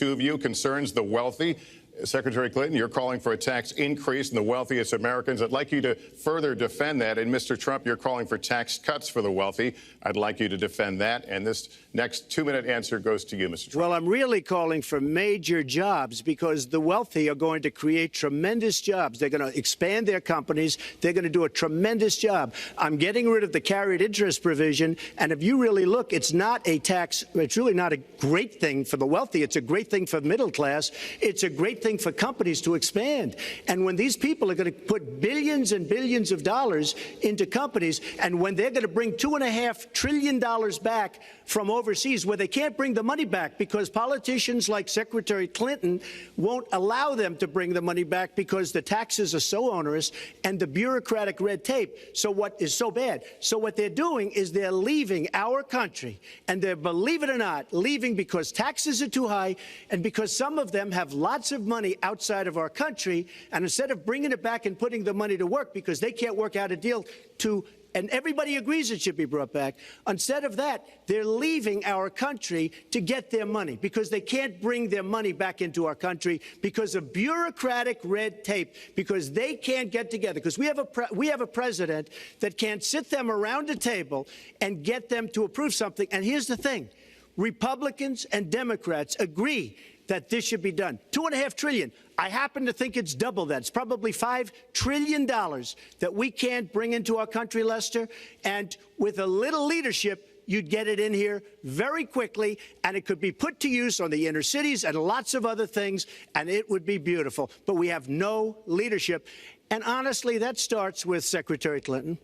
two of you concerns the wealthy. Secretary Clinton, you're calling for a tax increase in the wealthiest Americans. I'd like you to further defend that. And Mr. Trump, you're calling for tax cuts for the wealthy. I'd like you to defend that. And this next 2-minute answer goes to you, Mr. Trump. Well, I'm really calling for major jobs because the wealthy are going to create tremendous jobs. They're going to expand their companies. They're going to do a tremendous job. I'm getting rid of the carried interest provision. And if you really look, it's not a tax. It's really not a great thing for the wealthy. It's a great thing for the middle class. It's a great thing for companies to expand. And when these people are going to put billions and billions of dollars into companies, and when they're going to bring $2.5 trillion back from overseas, where they can't bring the money back because politicians like Secretary Clinton won't allow them to bring the money back because the taxes are so onerous and the bureaucratic red tape. So what is so bad? So what they're doing is they're leaving our country, and they're, believe it or not, leaving because taxes are too high and because some of them have lots of money outside of our country, and instead of bringing it back and putting the money to work because they can't work out a deal to, and everybody agrees it should be brought back, instead of that, they're leaving our country to get their money because they can't bring their money back into our country because of bureaucratic red tape, because they can't get together, because we have a president that can't sit them around a table and get them to approve something. And here's the thing. Republicans and Democrats agree that this should be done. $2.5 trillion. I happen to think it's double that. It's probably $5 trillion that we can't bring into our country, Lester. And with a little leadership, you'd get it in here very quickly, and it could be put to use on the inner cities and lots of other things, and it would be beautiful. But we have no leadership. And honestly, that starts with Secretary Clinton.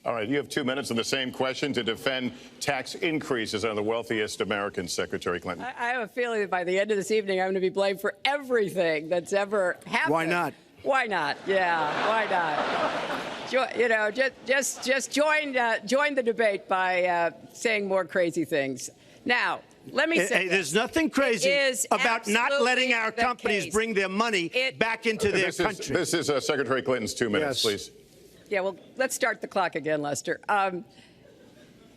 All right, you have 2 minutes on the same question to defend tax increases on the wealthiest Americans, Secretary Clinton. I have a feeling that by the end of this evening, I'm going to be blamed for everything that's ever happened. Why not? Why not? Yeah, why not? You know, just join the debate by saying more crazy things. Now, let me say there's nothing crazy about not letting our companies bring their money back into their country. This is Secretary Clinton's 2 minutes, please. Yeah, well, let's start the clock again, Lester.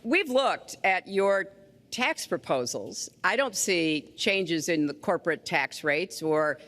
We've looked at your tax proposals. I don't see changes in the corporate tax rates or